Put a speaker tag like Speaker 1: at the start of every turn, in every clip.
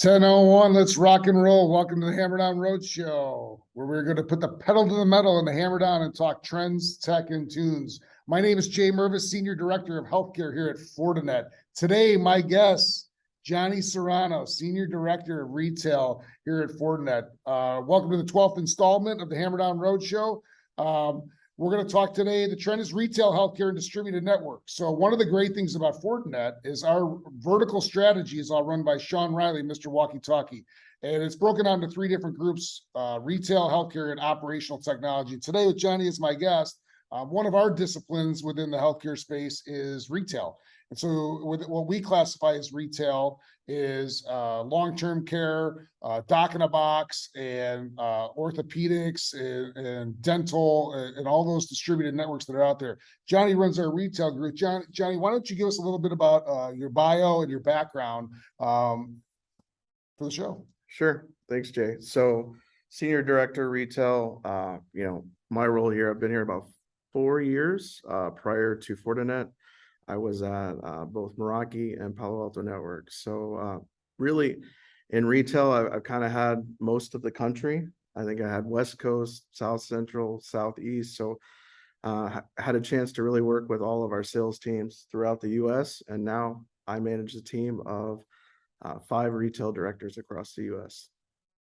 Speaker 1: 10:01, let's rock and roll. Welcome to the Hammerdown Roadshow, where we're going to put the pedal to the metal in the Hammerdown and talk trends, tech, and tunes. My name is Jay Mervis, Senior Director of Healthcare here at Fortinet. Today, my guest, Johnny Serrano, Senior Director of Retail here at Fortinet. Welcome to the 12th installment of the Hammerdown Roadshow. We're going to talk today. The trend is retail, healthcare, and distributed networks. So one of the great things about Fortinet is our vertical strategy is all run by Sean Riley, Mr. Walkie Talkie. And it's broken down to three different groups, retail, healthcare, and operational technology. Today with Johnny as my guest, one of our disciplines within the healthcare space is retail. And so with what we classify as retail is long-term care, doc in a box, and orthopedics and dental and all those distributed networks that are out there. Johnny runs our retail group. Johnny, why don't you give us a little bit about your bio and your background for the show?
Speaker 2: Sure. Thanks, Jay. So Senior Director Retail, my role here, I've been here about 4 years. Prior to Fortinet, I was at both Meraki and Palo Alto Networks. So really in retail, I've kind of had most of the country. I think I had West Coast, South Central, Southeast. So had a chance to really work with all of our sales teams throughout the US. And now I manage a team of 5 retail directors across the US.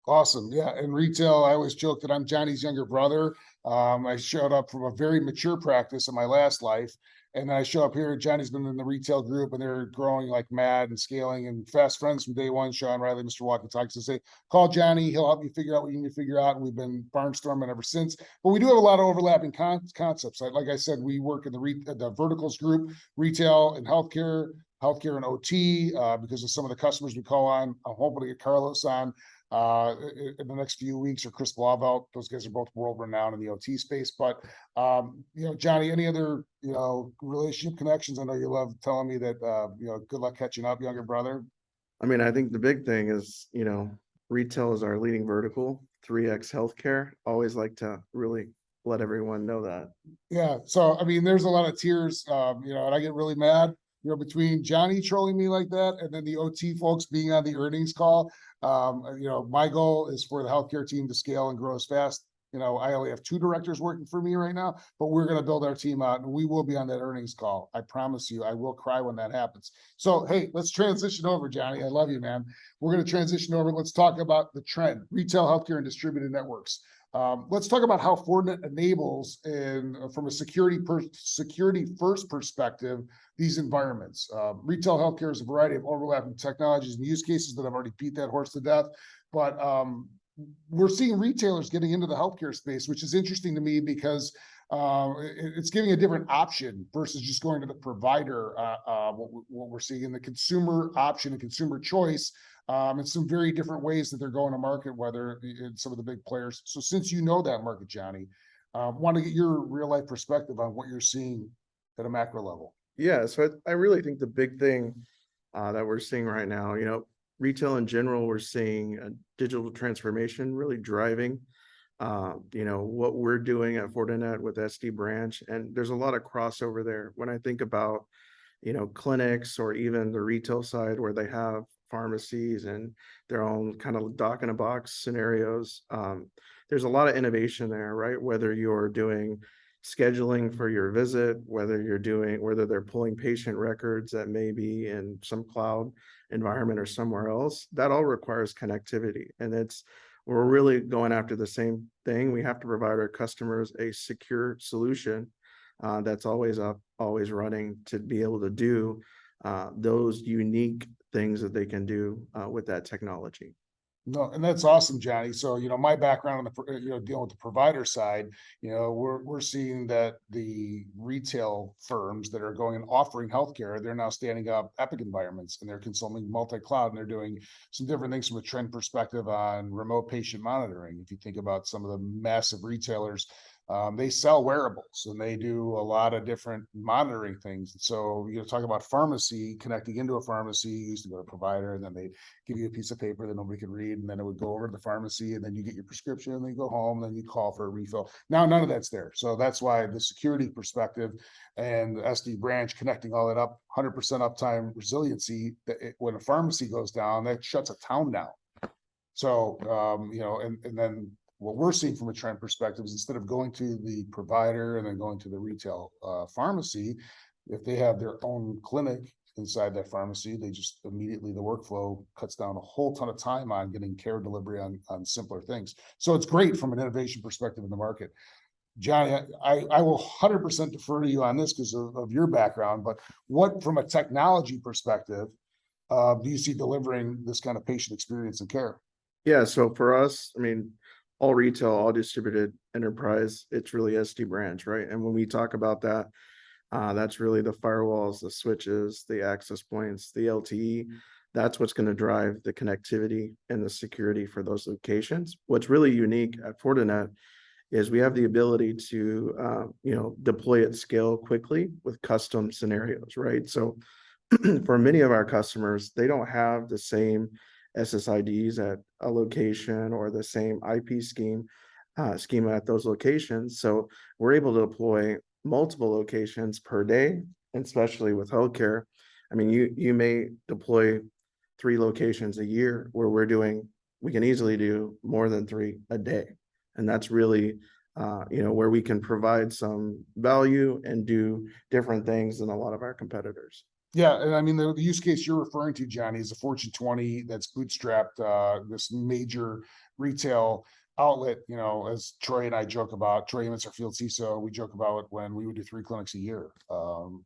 Speaker 1: Awesome. Yeah. In retail, I always joke that I'm Johnny's younger brother. I showed up from a very mature practice in my last life. And then I show up here. Johnny's been in the retail group and they're growing like mad and scaling and fast friends from day one. Sean Riley, Mr. Walkie Talkie. So say, call Johnny. He'll help you figure out what you need to figure out. And we've been barnstorming ever since. But we do have a lot of overlapping concepts. Like I said, we work in the verticals group, retail and healthcare and OT, because of some of the customers we call on. I'm hoping to get Carlos on in the next few weeks, or Chris Blauvelt. Those guys are both world renowned in the OT space. But Johnny, any other relationship connections? I know you love telling me that good luck catching up, younger brother.
Speaker 2: I mean, I think the big thing is, retail is our leading vertical, 3X healthcare. Always like to really let everyone know that.
Speaker 1: Yeah. So I mean, there's a lot of tears, and I get really mad, between Johnny trolling me like that and then the OT folks being on the earnings call. My goal is for the healthcare team to scale and grow as fast. I only have 2 directors working for me right now, but we're going to build our team out and we will be on that earnings call. I promise you, I will cry when that happens. So, hey, let's transition over, Johnny. I love you, man. We're going to transition over. Let's talk about the trend, retail, healthcare, and distributed networks. Let's talk about how Fortinet enables, and from a security first perspective, these environments. Retail healthcare is a variety of overlapping technologies and use cases that I've already beat that horse to death. But we're seeing retailers getting into the healthcare space, which is interesting to me because it's giving a different option versus just going to the provider. What we're seeing in the consumer option and consumer choice. In some very different ways that they're going to market, whether in some of the big players. So since you know that market, Johnny, want to get your real life perspective on what you're seeing at a macro level.
Speaker 2: Yeah, so I really think the big thing that we're seeing right now, retail in general, we're seeing a digital transformation really driving, what we're doing at Fortinet with SD branch. And there's a lot of crossover there. When I think about, clinics or even the retail side where they have pharmacies and their own kind of doc in a box scenarios. There's a lot of innovation there, right? Whether you're doing scheduling for your visit, whether they're pulling patient records that may be in some cloud environment or somewhere else, that all requires connectivity. And we're really going after the same thing. We have to provide our customers a secure solution that's always up, always running, to be able to do those unique things that they can do with that technology.
Speaker 1: No, and that's awesome, Johnny. So, my background on the, dealing with the provider side, we're seeing that the retail firms that are going and offering healthcare, they're now standing up Epic environments and they're consuming multi-cloud and they're doing some different things from a trend perspective on remote patient monitoring. If you think about some of the massive retailers They sell wearables and they do a lot of different monitoring things. So you talk about pharmacy, connecting into a pharmacy. You used to go to a provider and then they give you a piece of paper that nobody could read, and then it would go over to the pharmacy, and then you get your prescription, and then you go home, and then you call for a refill. Now none of that's there. So that's why the security perspective and the SD branch connecting all that up, 100% uptime resiliency, when a pharmacy goes down, that shuts a town down. So, and then what we're seeing from a trend perspective is, instead of going to the provider and then going to the retail pharmacy, if they have their own clinic inside that pharmacy, they just immediately, the workflow cuts down a whole ton of time on getting care delivery on simpler things. So it's great from an innovation perspective in the market. Johnny, I will 100% defer to you on this because of your background, but what, from a technology perspective, do you see delivering this kind of patient experience and care?
Speaker 2: Yeah, so for us, I mean, all retail, all distributed enterprise, it's really SD branch, right? And when we talk about that, that's really the firewalls, the switches, the access points, the LTE. That's what's going to drive the connectivity and the security for those locations. What's really unique at Fortinet is we have the ability to, deploy at scale quickly with custom scenarios, right? So for many of our customers, they don't have the same SSIDs at a location or the same IP schema at those locations. So we're able to deploy multiple locations per day, and especially with healthcare. I mean, you may deploy 3 locations a year, where we can easily do more than 3 a day. And that's really, where we can provide some value and do different things than a lot of our competitors.
Speaker 1: Yeah, and I mean, the use case you're referring to, Johnny, is a Fortune 20 that's bootstrapped this major retail outlet. As Troy and I joke about, Troy Emmons, our field CISO, we joke about when we would do 3 clinics a year.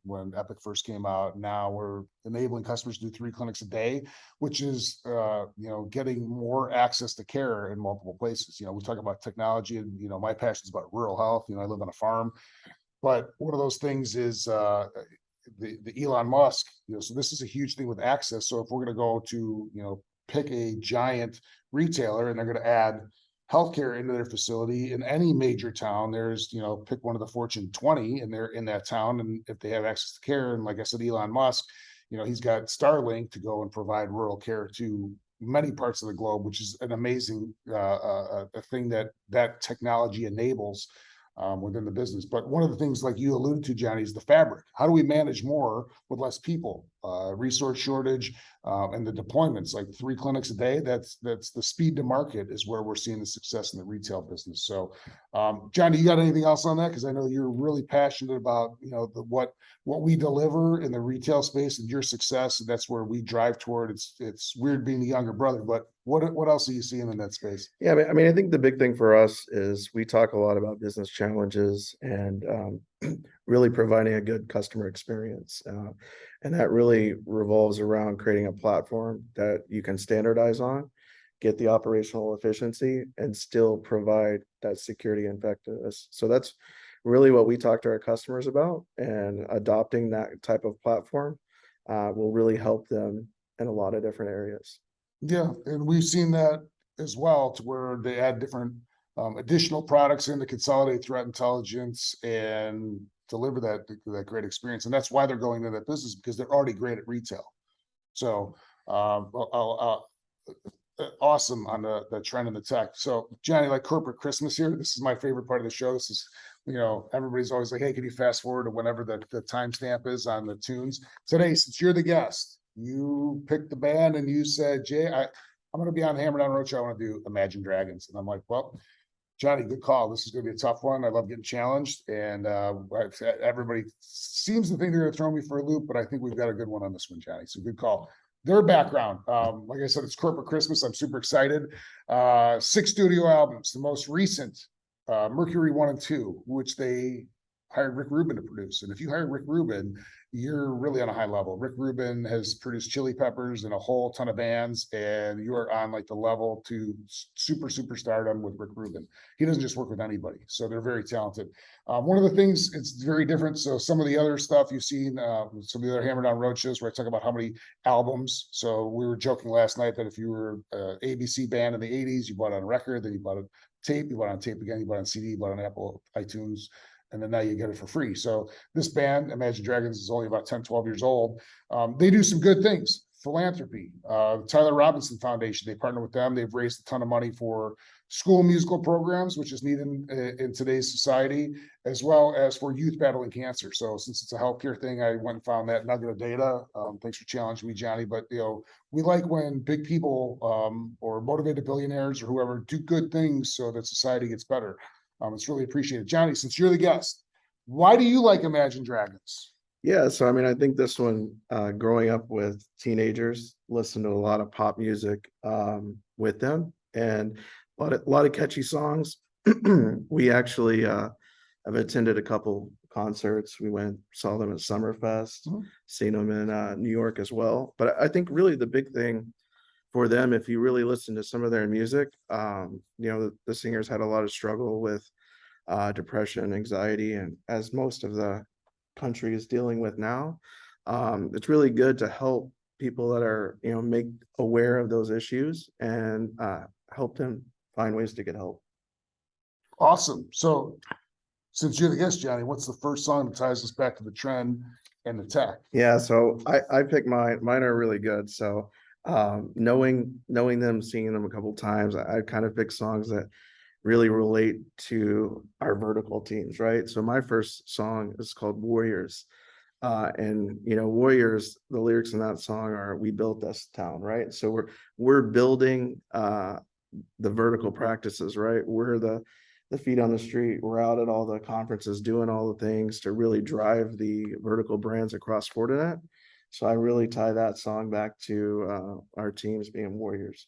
Speaker 1: When Epic first came out, now we're enabling customers to do 3 clinics a day, which is, getting more access to care in multiple places. We talk about technology, and, my passion is about rural health. I live on a farm, but one of those things is, the Elon Musk, so this is a huge thing with access. So if we're going to go to, pick a giant retailer and they're going to add healthcare into their facility in any major town, there's, pick one of the Fortune 20 and they're in that town. And if they have access to care, and like I said, Elon Musk, he's got Starlink to go and provide rural care to many parts of the globe, which is an amazing a thing that technology enables within the business. But one of the things, like you alluded to, Johnny, is the fabric. How do we manage more with less people? Resource shortage, and the deployments, like 3 clinics a day. That's the speed to market is where we're seeing the success in the retail business. So, Johnny, you got anything else on that? Because I know you're really passionate about what we deliver in the retail space and your success, and that's where we drive toward. It's weird being the younger brother, but what else are you seeing in that space?
Speaker 2: Yeah, I mean, I think the big thing for us is we talk a lot about business challenges and really providing a good customer experience. And that really revolves around creating a platform that you can standardize on, get the operational efficiency, and still provide that security and effectiveness. So that's really what we talk to our customers about, and adopting that type of platform will really help them in a lot of different areas.
Speaker 1: Yeah, and we've seen that as well, to where they add different additional products in to consolidate threat intelligence and deliver that great experience. And that's why they're going into that business, because they're already great at retail. So awesome on the trend in the tech. So Johnny, like corporate Christmas here, this is my favorite part of the show. This is, everybody's always like, hey, can you fast forward to whenever the timestamp is on the tunes? Today, since you're the guest, you picked the band and you said, Jay, I'm going to be on the Hammerdown Roadshow. I want to do Imagine Dragons. And I'm like, well, Johnny, good call. This is going to be a tough one. I love getting challenged. And everybody seems to think they're going to throw me for a loop, but I think we've got a good one on this one, Johnny. So good call. Their background, like I said, it's corporate Christmas. I'm super excited. 6 studio albums. The most recent, Mercury 1 and 2, which they hired Rick Rubin to produce. And if you hire Rick Rubin, you're really on a high level. Rick Rubin has produced Chili Peppers and a whole ton of bands, and you are on like the level to super stardom with Rick Rubin. He doesn't just work with anybody, so they're very talented. One of the things, it's very different. So some of the other stuff you've seen, some of the other Hammerdown Roadshows where I talk about how many albums. So we were joking last night that if you were a ABC band in the 80s, you bought it on record, then you bought a tape, you bought it on tape again, you bought it on CD, you bought it on Apple iTunes, and then now you get it for free. So this band, Imagine Dragons, is only about 10, 12 years old. They do some good things. Philanthropy, Tyler Robinson Foundation, they partner with them. They've raised a ton of money for school musical programs, which is needed in today's society, as well as for youth battling cancer. So since it's a healthcare thing, I went and found that nugget of data. Thanks for challenging me, Johnny. But, we like when big people or motivated billionaires or whoever do good things so that society gets better. It's really appreciated. Johnny, since you're the guest, why do you like Imagine Dragons?
Speaker 2: Yeah, so I mean, I think this one, growing up with teenagers, listen to a lot of pop music with them, and a lot of catchy songs. We actually have attended a couple concerts. We saw them at Summerfest, seen them in New York as well. But I think really the big thing for them, if you really listen to some of their music, the singers had a lot of struggle with depression, anxiety, and as most of the country is dealing with now, it's really good to help people that are, make aware of those issues and help them find ways to get help.
Speaker 1: Awesome. So since you're the guest, Johnny, what's the first song that ties us back to the trend and the tech?
Speaker 2: Yeah, so I picked mine are really good. So knowing them, seeing them a couple times, I kind of picked songs that really relate to our vertical teams, right? So my first song is called Warriors. And Warriors, the lyrics in that song are "We built this town," right? So we're building the vertical practices, right? We're the feet on the street. We're out at all the conferences doing all the things to really drive the vertical brands across Fortinet. So I really tie that song back to our teams being Warriors.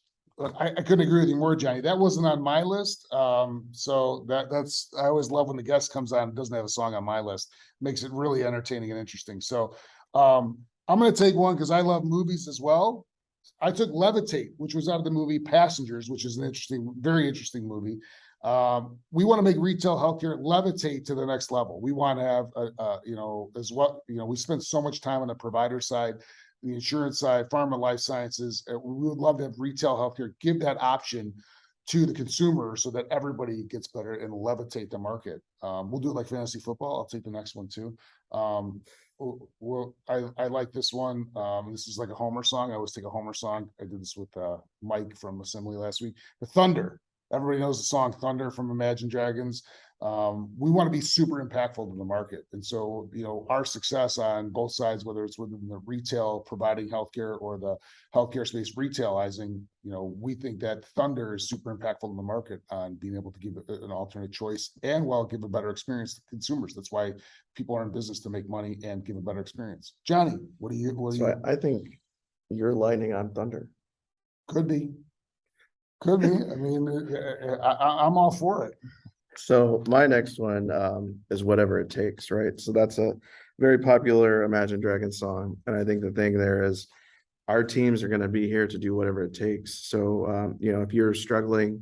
Speaker 1: I couldn't agree with you more, Johnny. That wasn't on my list. So that's I always love when the guest comes on and doesn't have a song on my list. Makes it really entertaining and interesting. So I'm gonna take one because I love movies as well. I took Levitate, which was out of the movie Passengers, which is an interesting, very interesting movie. We want to make retail healthcare levitate to the next level. We want to have we spend so much time on the provider side, the insurance side, pharma, life sciences. We would love to have retail healthcare give that option to the consumer so that everybody gets better and levitate the market. We'll do it like fantasy football. I'll take the next one too. I like this one. This is like a Homer song. I always take a Homer song. I did this with Mike from Assembly last week. The Thunder. Everybody knows the song Thunder from Imagine Dragons. We want to be super impactful to the market. And so, our success on both sides, whether it's within the retail providing healthcare or the healthcare space retailizing, we think that Thunder is super impactful in the market on being able to give an alternate choice and give a better experience to consumers. That's why people are in business to make money and give a better experience. Johnny, what do you?
Speaker 2: I think you're lightning on thunder.
Speaker 1: Could be. Could be. I mean, I'm all for it.
Speaker 2: So my next one is Whatever It Takes, right? So that's a very popular Imagine Dragons song. And I think the thing there is our teams are going to be here to do whatever it takes. So, if you're struggling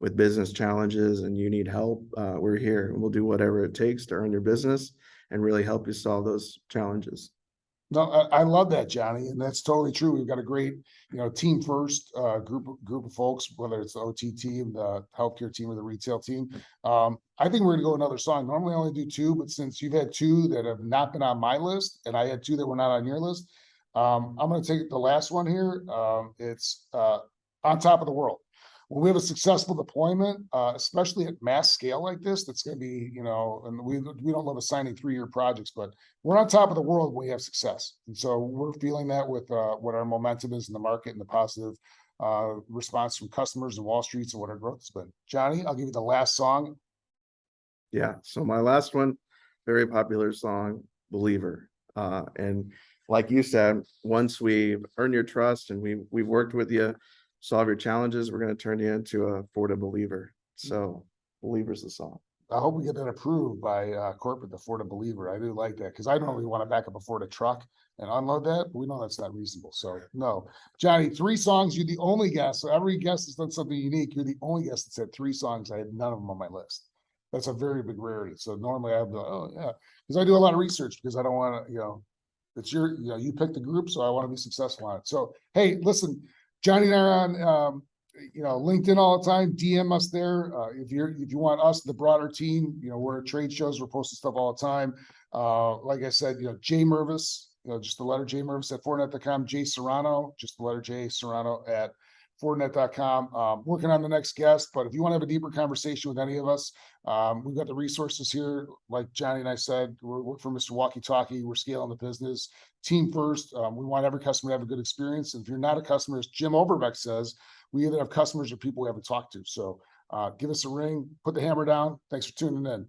Speaker 2: with business challenges and you need help, we're here and we'll do whatever it takes to earn your business and really help you solve those challenges.
Speaker 1: No, I love that, Johnny, and that's totally true. We've got a great, team first group of folks, whether it's the OT team, the healthcare team, or the retail team. I think we're gonna go another song. Normally, I only do two, but since you've had two that have not been on my list, and I had two that were not on your list, I'm gonna take the last one here. It's On Top of the World. When we have a successful deployment, especially at mass scale like this, that's going to be, and we don't love assigning 3-year projects, but we're on top of the world when we have success. And so we're feeling that with what our momentum is in the market and the positive response from customers and Wall Streets and what our growth has been. Johnny, I'll give you the last song.
Speaker 2: Yeah. So my last one, very popular song, Believer. And like you said, once we've earned your trust and we've worked with you, solve your challenges, we're going to turn you into a Forta believer. So Believer's the song.
Speaker 1: I hope we get that approved by corporate, the Forta Believer. I do like that because I normally want to back up a Forta truck and unload that, but we know that's not reasonable. So no, Johnny, 3 songs. You're the only guest. So every guest has done something unique. You're the only guest that said 3 songs. I had none of them on my list. That's a very big rarity. So normally I have the, oh yeah, because I do a lot of research because I don't want to, it's you pick the group, so I want to be successful on it. So hey, listen, Johnny and I are on LinkedIn all the time. DM us there. If you want us, the broader team, we're at trade shows, we're posting stuff all the time. Like I said, Jay Mervis, just the letter J Mervis at Fortinet.com, Jay Serrano, just the letter J Serrano at Fortinet.com. Working on the next guest, but if you want to have a deeper conversation with any of us, we've got the resources here. Like Johnny and I said, we're working for Mr. Walkie Talkie. We're scaling the business team first. We want every customer to have a good experience. And if you're not a customer, as Jim Overbeck says, we either have customers or people we haven't talked to. So give us a ring, put the hammer down. Thanks for tuning in.